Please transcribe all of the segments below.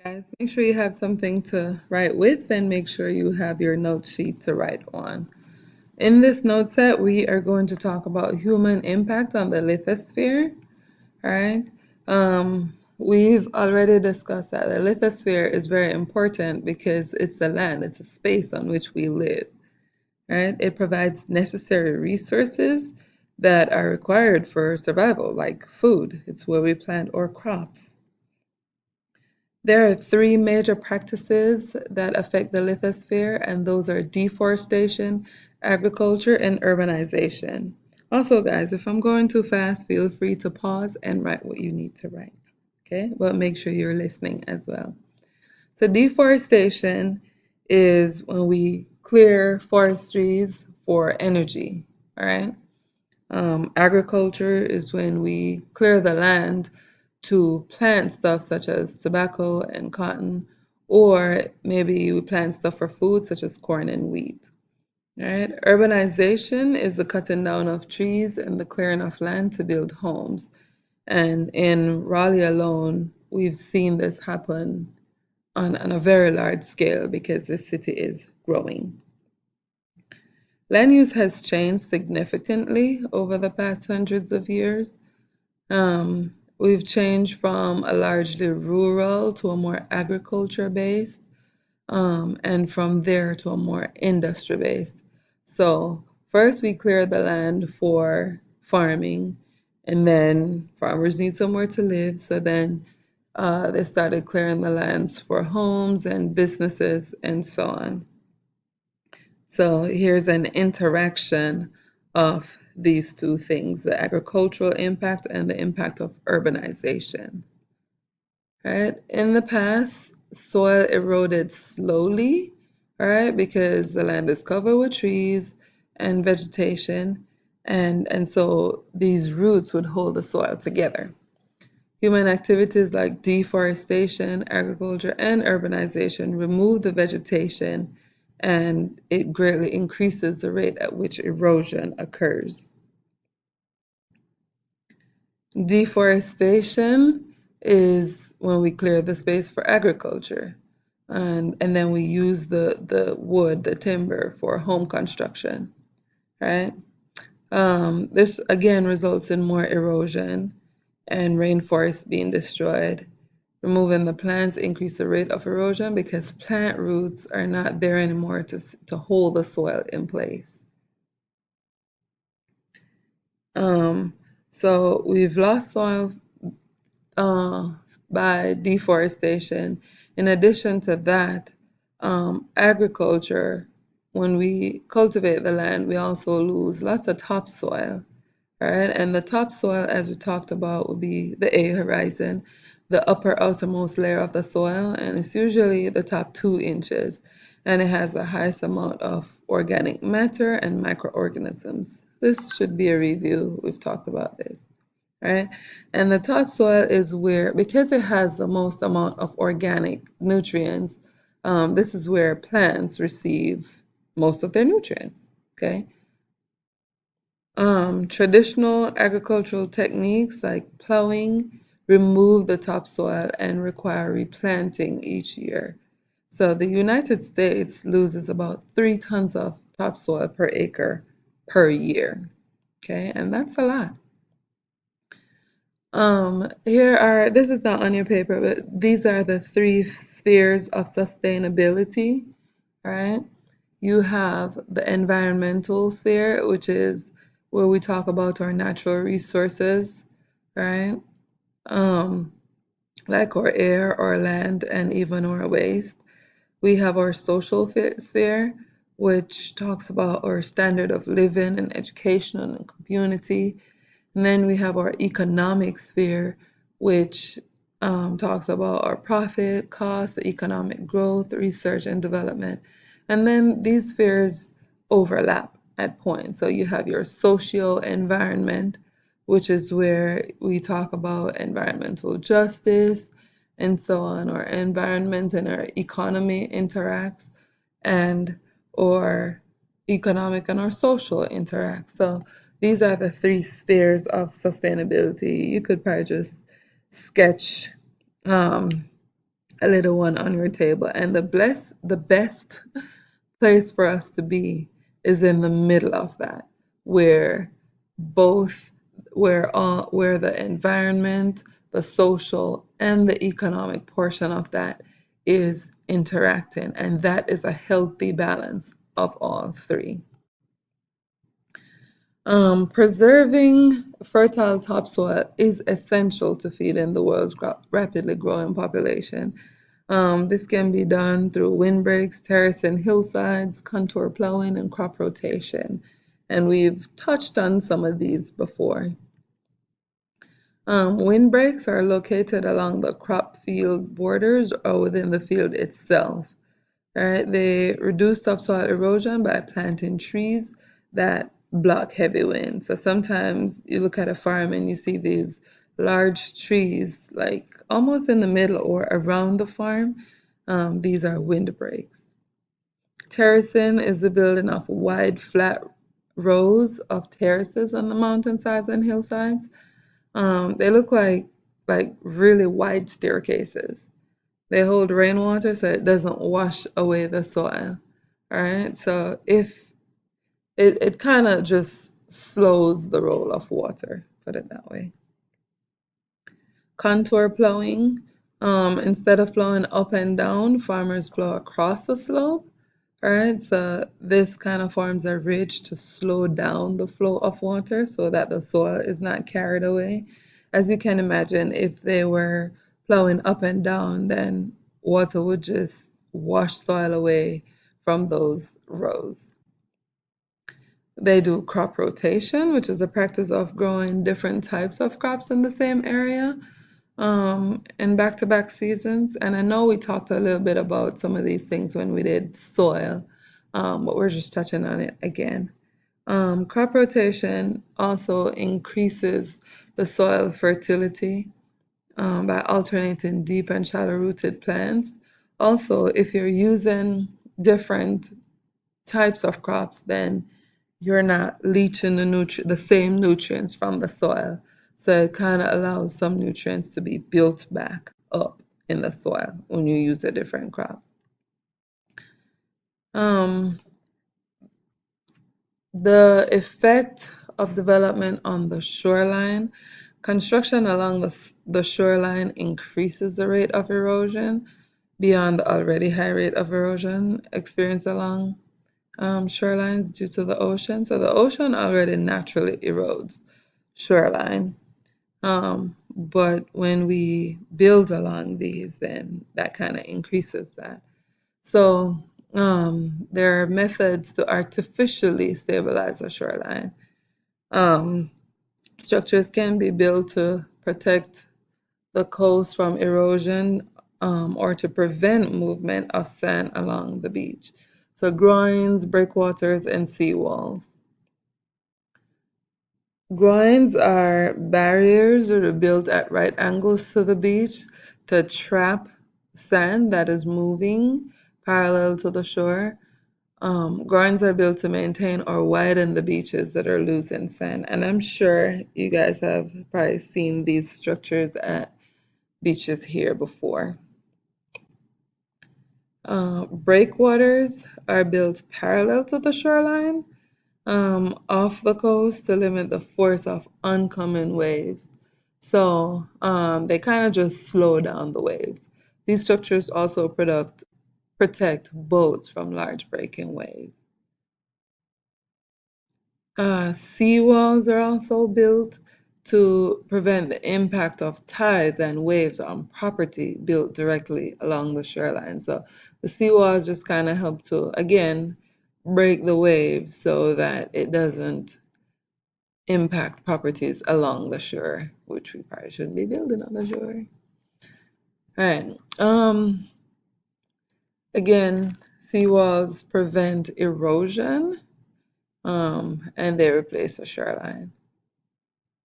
Guys, make sure you have something to write with and make sure you have your note sheet to write on. In this note set, we are going to talk about human impact on the lithosphere. All right. We've already discussed that the lithosphere is very important because it's the land, it's a space on which we live. Right? It provides necessary resources that are required for survival, like food. It's where we plant our crops. There are three major practices that affect the lithosphere, and those are deforestation, agriculture, and urbanization. Also, guys, if I'm going too fast, feel free to pause and write what you need to write. Okay, but make sure you're listening as well. So, deforestation is when we clear forest trees for energy. All right. Agriculture is when we clear the land to plant stuff such as tobacco and cotton, or maybe we plant stuff for food such as corn and wheat. Right? Urbanization is the cutting down of trees and the clearing of land to build homes. And in Raleigh alone, we've seen this happen on a very large scale because the city is growing. Land use has changed significantly over the past hundreds of years. We've changed from a largely rural to a more agriculture based, and from there to a more industry based. So, first we cleared the land for farming, and then farmers need somewhere to live. So then they started clearing the lands for homes and businesses and so on. So here's an interaction of these two things, the agricultural impact and the impact of urbanization. Right? In the past, soil eroded slowly, right? Because the land is covered with trees and vegetation, and so these roots would hold the soil together. Human activities like deforestation, agriculture, and urbanization remove the vegetation, and it greatly increases the rate at which erosion occurs. Deforestation is when we clear the space for agriculture, and then we use the wood, the timber for home construction, right? This again results in more erosion and rainforests being destroyed. Removing the plants increase the rate of erosion because plant roots are not there anymore to hold the soil in place. Um, so we've lost soil uh, by deforestation. In addition to that, agriculture, when we cultivate the land, we also lose lots of topsoil, right? And the topsoil, as we talked about, will be the A horizon, the upper outermost layer of the soil, and it's usually the top 2 inches, and it has the highest amount of organic matter and microorganisms. This should be a review. We've talked about this, right? And the topsoil is where, because it has the most amount of organic nutrients, this is where plants receive most of their nutrients, okay? Traditional agricultural techniques like plowing remove the topsoil and require replanting each year. So the United States loses about 3 tons of topsoil per acre per year. Okay, and that's a lot. This is not on your paper, but these are the three spheres of sustainability, right? You have the environmental sphere, which is where we talk about our natural resources, right? Um, like our air, our land, and even our waste. We have our social sphere, which talks about our standard of living and education and community. And then we have our economic sphere, which talks about our profit, cost, economic growth, research, and development. And then these spheres overlap at points. So you have your socio environment, which is where we talk about environmental justice and so on, our environment and our economy interacts, and or economic and our social interacts. So these are the three spheres of sustainability. You could probably just sketch um, a little one on your table. And the best place for us to be is in the middle of that, where both where the environment, the social, and the economic portion of that is interacting, and that is a healthy balance of all three. Preserving fertile topsoil is essential to feeding the world's rapidly growing population. This can be done through windbreaks, terracing hillsides, contour plowing, and crop rotation. And we've touched on some of these before. Windbreaks are located along the crop field borders or within the field itself. All right, they reduce topsoil erosion by planting trees that block heavy winds. So sometimes you look at a farm and you see these large trees, like almost in the middle or around the farm. These are windbreaks. Terracing is the building of wide, flat rows of terraces on the mountainsides and hillsides. They look like really wide staircases. They hold rainwater so it doesn't wash away the soil. All right. So if it kind of just slows the roll of water, put it that way. Contour plowing. Instead of plowing up and down, farmers plow across the slope. All right. So this kind of forms a ridge to slow down the flow of water so that the soil is not carried away. As you can imagine, if they were plowing up and down, then water would just wash soil away from those rows. They do crop rotation, which is a practice of growing different types of crops in the same area in back-to-back seasons. And I know we talked a little bit about some of these things when we did soil, but we're just touching on it again. Crop rotation also increases the soil fertility by alternating deep and shallow rooted plants. Also, if you're using different types of crops, then you're not leaching the same nutrients from the soil. So it kind of allows some nutrients to be built back up in the soil when you use a different crop. Um, the effect of development on the shoreline. Construction along the shoreline increases the rate of erosion beyond the already high rate of erosion experienced along shorelines due to the ocean. So the ocean already naturally erodes shoreline. But when we build along these, then that kind of increases that. So there are methods to artificially stabilize a shoreline. Um, Structures can be built to protect the coast from erosion or to prevent movement of sand along the beach. So groins, breakwaters, and seawalls. Groins are barriers that are built at right angles to the beach to trap sand that is moving parallel to the shore. Groins are built to maintain or widen the beaches that are losing sand. And I'm sure you guys have probably seen these structures at beaches here before. Breakwaters are built parallel to the shoreline off the coast to limit the force of oncoming waves. So they kind of just slow down the waves. These structures also protect boats from large breaking waves. Seawalls are also built to prevent the impact of tides and waves on property built directly along the shoreline. So the seawalls just kind of help to, again, break the waves so that it doesn't impact properties along the shore, which we probably shouldn't be building on the shore. All right. Again, seawalls prevent erosion, and they replace the shoreline.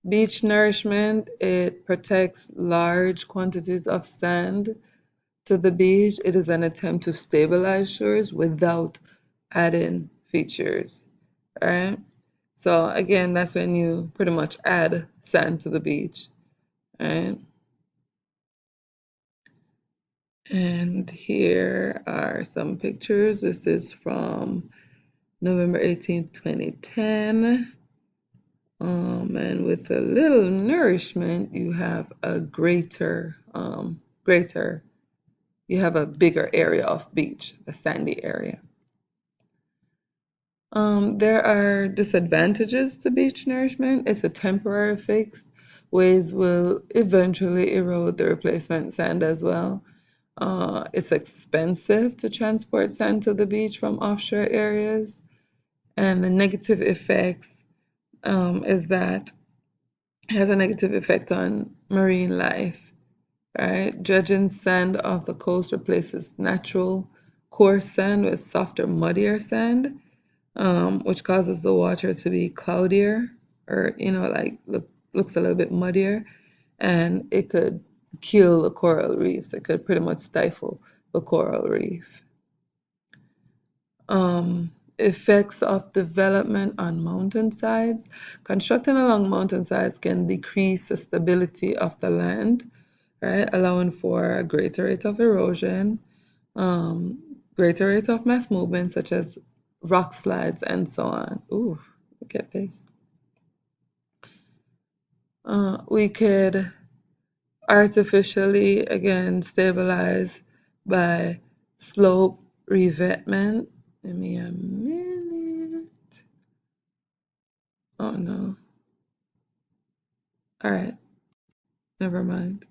Beach nourishment, it protects large quantities of sand to the beach. It is an attempt to stabilize shores without adding features. All right. So again, that's when you pretty much add sand to the beach. All right. And here are some pictures. This is from November 18th, 2010. And with a little nourishment, you have a you have a bigger area of beach, a sandy area. There are disadvantages to beach nourishment. It's a temporary fix. Waves will eventually erode the replacement sand as well. It's expensive to transport sand to the beach from offshore areas. And the negative effects is that it has a negative effect on marine life, right? Dredging sand off the coast replaces natural coarse sand with softer, muddier sand, which causes the water to be cloudier or, looks a little bit muddier, and it could kill the coral reefs. It could pretty much stifle the coral reef. Effects of development on mountainsides. Constructing along mountainsides can decrease the stability of the land, right, allowing for a greater rate of erosion, um, greater rate of mass movement, such as rock slides and so on. Ooh, look at this. We could artificially, again, stabilize by slope revetment. Give me a minute. Oh no. All right, never mind.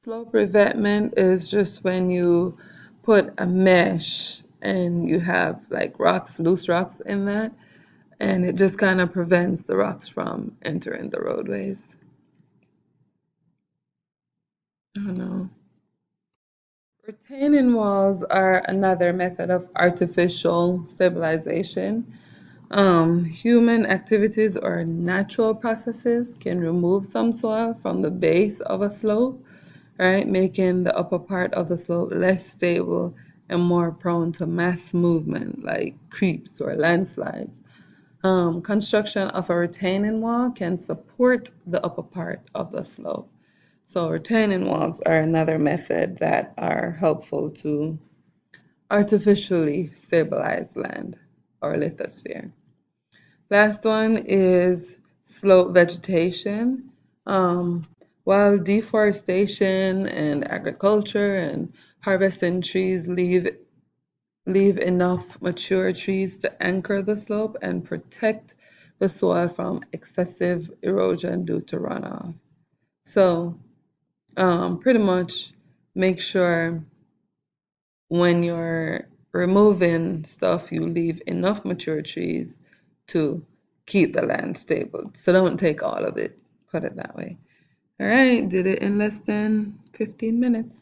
Slope revetment is just when you put a mesh and you have like rocks, loose rocks in that, and it just kind of prevents the rocks from entering the roadways. Oh no. Retaining walls are another method of artificial stabilization. Human activities or natural processes can remove some soil from the base of a slope, right, making the upper part of the slope less stable and more prone to mass movement like creeps or landslides. Construction of a retaining wall can support the upper part of the slope. So retaining walls are another method that are helpful to artificially stabilize land or lithosphere. Last one is slope vegetation. Um, while deforestation and agriculture and harvesting trees leave enough mature trees to anchor the slope and protect the soil from excessive erosion due to runoff. So, pretty much make sure when you're removing stuff, you leave enough mature trees to keep the land stable. So don't take all of it, put it that way. All right, did it in less than 15 minutes.